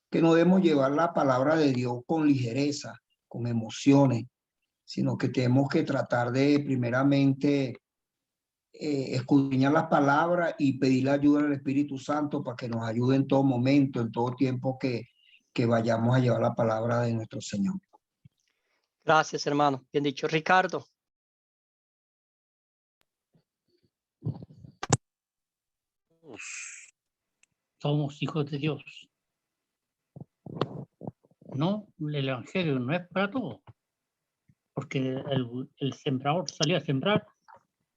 S4: que no debemos llevar la palabra de Dios con ligereza, con emociones, sino que tenemos que tratar de primeramente escudriñar las palabras y pedir la ayuda del Espíritu Santo para que nos ayude en todo momento, en todo tiempo que vayamos a llevar la palabra de nuestro Señor.
S1: Gracias, hermano. Bien dicho. Ricardo.
S3: Somos hijos de Dios. No, el evangelio no es para todos, porque el sembrador salió a sembrar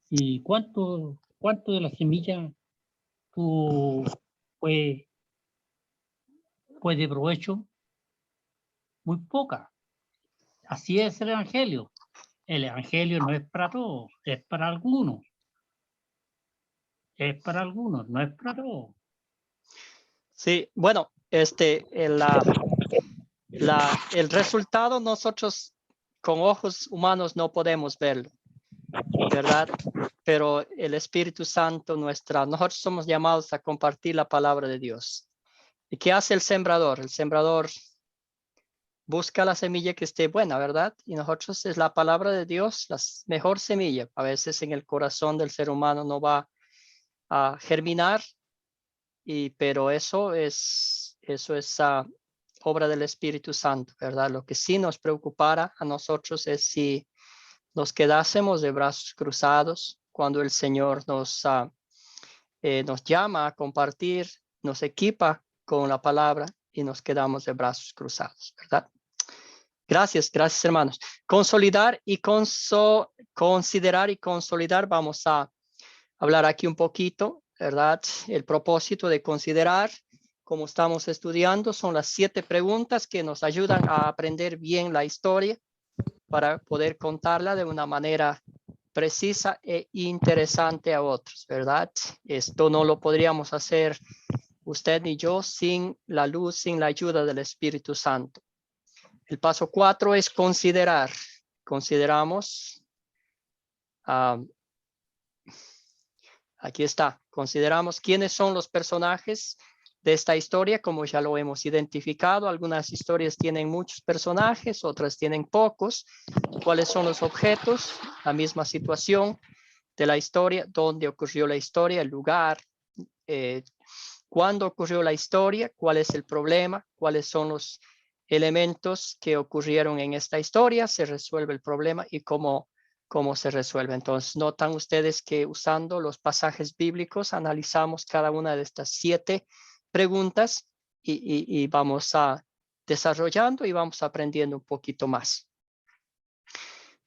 S3: y cuánto de la semilla fue de provecho, muy poca. Así es el evangelio. El evangelio no es para todos, es para algunos. Es para algunos, no es para todos.
S1: Sí, bueno, el resultado nosotros con ojos humanos no podemos verlo, ¿verdad? Pero el Espíritu Santo, nosotros somos llamados a compartir la palabra de Dios. ¿Y qué hace el sembrador? El sembrador busca la semilla que esté buena, ¿verdad? Y nosotros es la palabra de Dios, la mejor semilla. A veces en el corazón del ser humano no va a germinar, pero eso es obra del Espíritu Santo, ¿verdad? Lo que sí nos preocupara a nosotros es si nos quedásemos de brazos cruzados cuando el Señor nos llama a compartir, nos equipa con la palabra y nos quedamos de brazos cruzados, ¿verdad? Gracias hermanos. Consolidar y considerar y consolidar. Vamos a hablar aquí un poquito, ¿verdad? El propósito de considerar, como estamos estudiando, son las 7 preguntas que nos ayudan a aprender bien la historia para poder contarla de una manera precisa e interesante a otros, ¿verdad? Esto no lo podríamos hacer usted ni yo sin la luz, sin la ayuda del Espíritu Santo. El paso 4 es considerar. Consideramos, aquí está, consideramos quiénes son los personajes de esta historia, como ya lo hemos identificado. Algunas historias tienen muchos personajes, otras tienen pocos. ¿Cuáles son los objetos? La misma situación de la historia, dónde ocurrió la historia, el lugar, cuándo ocurrió la historia, cuál es el problema, cuáles son los elementos que ocurrieron en esta historia, se resuelve el problema y cómo se resuelve. Entonces, notan ustedes que usando los pasajes bíblicos analizamos cada una de estas 7 preguntas y vamos a desarrollando y vamos aprendiendo un poquito más.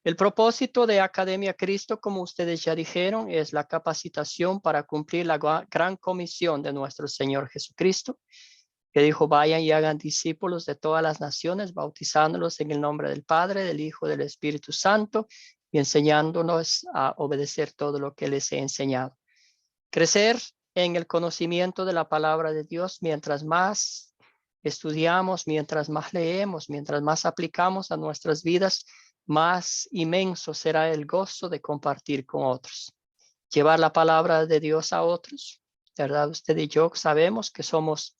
S1: El propósito de Academia Cristo, como ustedes ya dijeron, es la capacitación para cumplir la gran comisión de nuestro Señor Jesucristo, que dijo: vayan y hagan discípulos de todas las naciones, bautizándolos en el nombre del Padre, del Hijo, del Espíritu Santo, y enseñándonos a obedecer todo lo que les he enseñado. Crecer en el conocimiento de la palabra de Dios, mientras más estudiamos, mientras más leemos, mientras más aplicamos a nuestras vidas, más inmenso será el gozo de compartir con otros. Llevar la palabra de Dios a otros, ¿verdad? Usted y yo sabemos que somos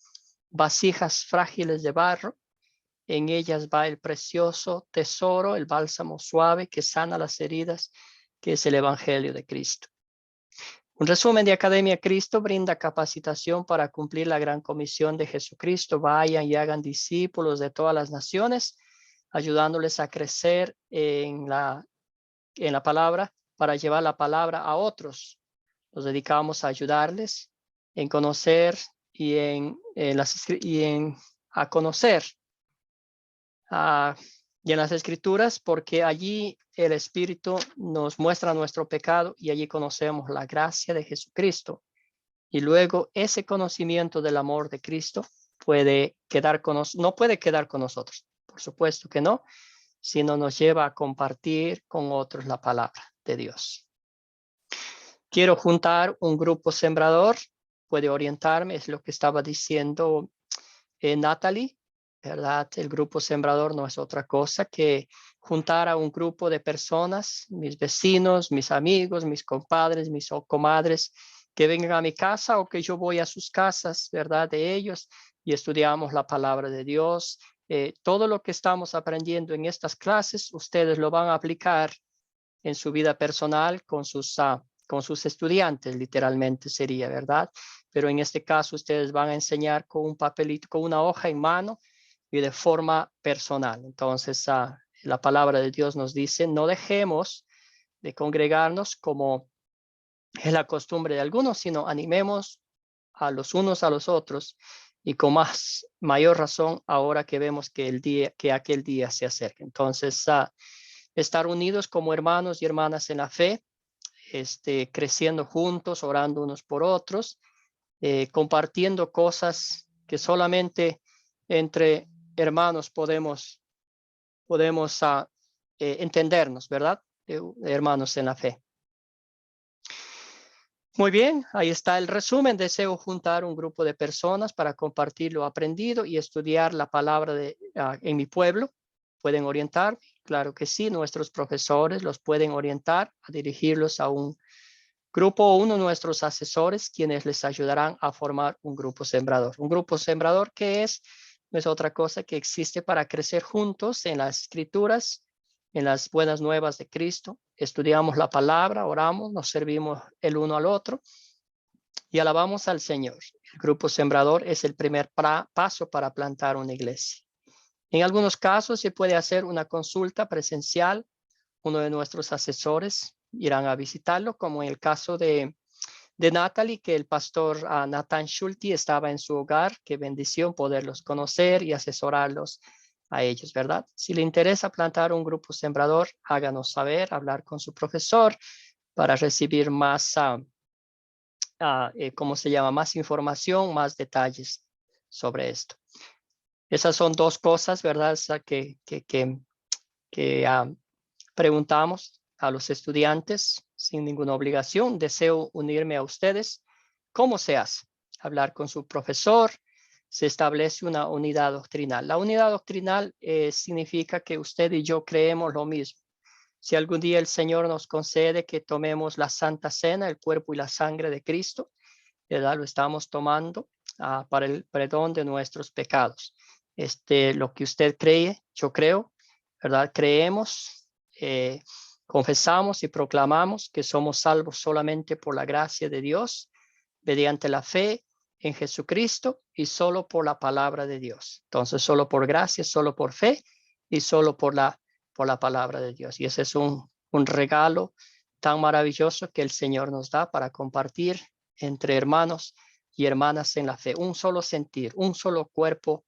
S1: vasijas frágiles de barro. En ellas va el precioso tesoro, el bálsamo suave que sana las heridas, que es el Evangelio de Cristo. Un resumen de Academia Cristo brinda capacitación para cumplir la gran comisión de Jesucristo. Vayan y hagan discípulos de todas las naciones, ayudándoles a crecer en la palabra para llevar la palabra a otros. Nos dedicamos a ayudarles en conocer y a conocer y en las Escrituras, porque allí el Espíritu nos muestra nuestro pecado y allí conocemos la gracia de Jesucristo. Y luego ese conocimiento del amor de Cristo no puede quedar con nosotros, por supuesto que no, sino nos lleva a compartir con otros la palabra de Dios. Quiero juntar un grupo sembrador, puede orientarme, es lo que estaba diciendo Natalie, ¿verdad? El grupo sembrador no es otra cosa que juntar a un grupo de personas, mis vecinos, mis amigos, mis compadres, mis comadres, que vengan a mi casa o que yo voy a sus casas, ¿verdad? De ellos, y estudiamos la palabra de Dios. Todo lo que estamos aprendiendo en estas clases, ustedes lo van a aplicar en su vida personal con sus estudiantes, literalmente sería, ¿verdad? Pero en este caso ustedes van a enseñar con un papelito, con una hoja en mano y de forma personal. Entonces, la palabra de Dios nos dice: no dejemos de congregarnos como es la costumbre de algunos, sino animemos a los unos a los otros, y con mayor razón ahora que vemos que aquel día se acerca. Entonces, estar unidos como hermanos y hermanas en la fe, creciendo juntos, orando unos por otros, compartiendo cosas que solamente entre hermanos podemos entendernos, ¿verdad? Hermanos en la fe. Muy bien, ahí está el resumen. Deseo juntar un grupo de personas para compartir lo aprendido y estudiar la palabra en mi pueblo. ¿Pueden orientar? Claro que sí, nuestros profesores los pueden orientar a dirigirlos a un grupo o uno de nuestros asesores, quienes les ayudarán a formar un grupo sembrador. Un grupo sembrador que no es otra cosa que existe para crecer juntos en las Escrituras, en las buenas nuevas de Cristo. Estudiamos la palabra, oramos, nos servimos el uno al otro y alabamos al Señor. El grupo sembrador es el primer paso para plantar una iglesia. En algunos casos se puede hacer una consulta presencial. Uno de nuestros asesores irán a visitarlo, como en el caso de de Natalie, que el pastor Nathan Schulte estaba en su hogar. Qué bendición poderlos conocer y asesorarlos a ellos, ¿verdad? Si le interesa plantar un grupo sembrador, háganos saber, hablar con su profesor para recibir más, ¿cómo se llama? Más información, más detalles sobre esto. Esas son dos cosas, ¿verdad? Que preguntamos a los estudiantes sin ninguna obligación. Deseo unirme a ustedes. ¿Cómo se hace? Hablar con su profesor. Se establece una unidad doctrinal. La unidad doctrinal significa que usted y yo creemos lo mismo. Si algún día el Señor nos concede que tomemos la Santa Cena, el cuerpo y la sangre de Cristo, ¿verdad? Lo estamos tomando para el perdón de nuestros pecados. Lo que usted cree, yo creo, ¿verdad? Creemos, confesamos y proclamamos que somos salvos solamente por la gracia de Dios, mediante la fe en Jesucristo y solo por la palabra de Dios. Entonces, solo por gracia, solo por fe y solo por la palabra de Dios. Y ese es un regalo tan maravilloso que el Señor nos da para compartir entre hermanos y hermanas en la fe. Un solo sentir, un solo cuerpo,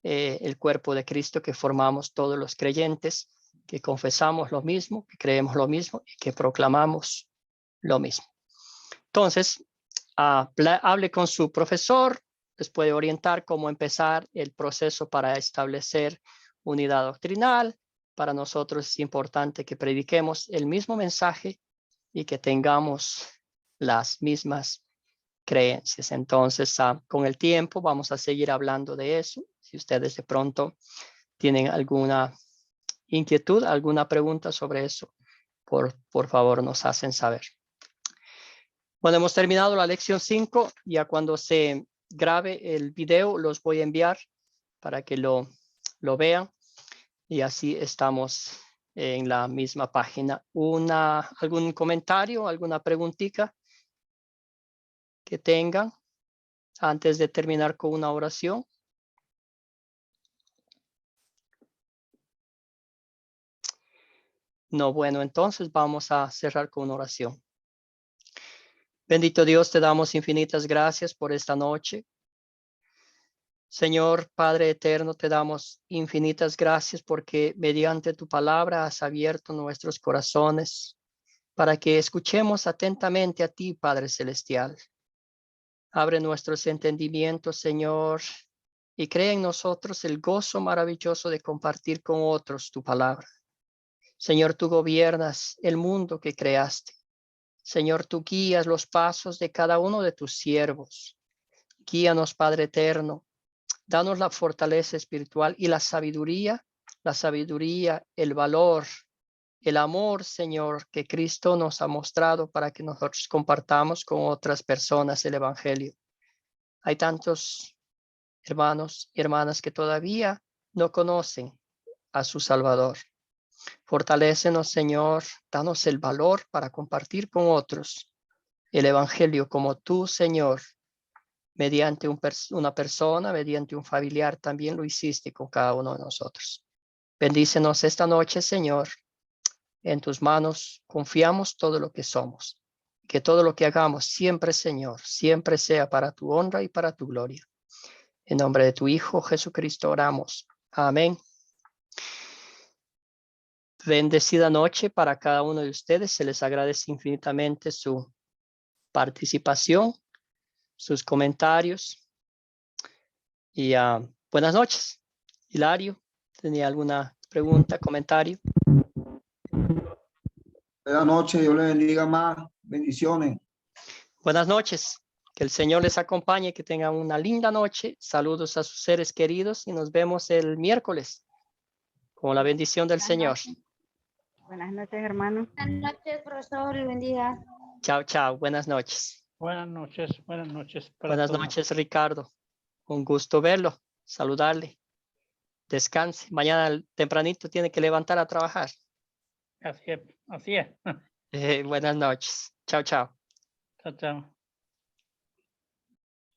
S1: el cuerpo de Cristo que formamos todos los creyentes, que confesamos lo mismo, que creemos lo mismo y que proclamamos lo mismo. Entonces, hable con su profesor, les puede orientar cómo empezar el proceso para establecer unidad doctrinal. Para nosotros es importante que prediquemos el mismo mensaje y que tengamos las mismas creencias. Entonces, con el tiempo vamos a seguir hablando de eso. Si ustedes de pronto tienen alguna inquietud, alguna pregunta sobre eso, por favor nos hacen saber. Bueno, hemos terminado la lección 5. Ya cuando se grabe el video los voy a enviar para que lo vean y así estamos en la misma página. ¿Algún comentario, alguna preguntita que tengan antes de terminar con una oración? No, bueno, entonces vamos a cerrar con una oración. Bendito Dios, te damos infinitas gracias por esta noche. Señor Padre eterno, te damos infinitas gracias porque mediante tu palabra has abierto nuestros corazones para que escuchemos atentamente a ti, Padre Celestial. Abre nuestros entendimientos, Señor, y crea en nosotros el gozo maravilloso de compartir con otros tu palabra. Señor, tú gobiernas el mundo que creaste. Señor, tú guías los pasos de cada uno de tus siervos. Guíanos, Padre eterno. Danos la fortaleza espiritual y la sabiduría, el valor, el amor, Señor, que Cristo nos ha mostrado para que nosotros compartamos con otras personas el Evangelio. Hay tantos hermanos y hermanas que todavía no conocen a su Salvador. Fortalécenos, Señor, danos el valor para compartir con otros el Evangelio como tú, Señor, mediante una persona, mediante un familiar, también lo hiciste con cada uno de nosotros. Bendícenos esta noche, Señor. En tus manos confiamos todo lo que somos. Que todo lo que hagamos siempre, Señor, siempre sea para tu honra y para tu gloria. En nombre de tu Hijo Jesucristo oramos. Amén. Bendecida noche para cada uno de ustedes. Se les agradece infinitamente su participación, sus comentarios. Y buenas noches. Hilario, ¿tenía alguna pregunta, comentario?
S4: Buenas noches, Dios les bendiga más. Bendiciones.
S1: Buenas noches. Que el Señor les acompañe, que tengan una linda noche. Saludos a sus seres queridos y nos vemos el miércoles con la bendición del Señor.
S6: Buenas noches, hermano.
S7: Buenas noches, profesor, y bendiga.
S1: Chao, chao. Buenas noches.
S3: Buenas noches para
S1: Buenas
S3: todos.
S1: noches, Ricardo. Un gusto verlo, saludarle. Descanse. Mañana tempranito tiene que levantar a trabajar.
S3: Así es, así es.
S1: Buenas noches. Chao, chao.
S3: Chao, chao.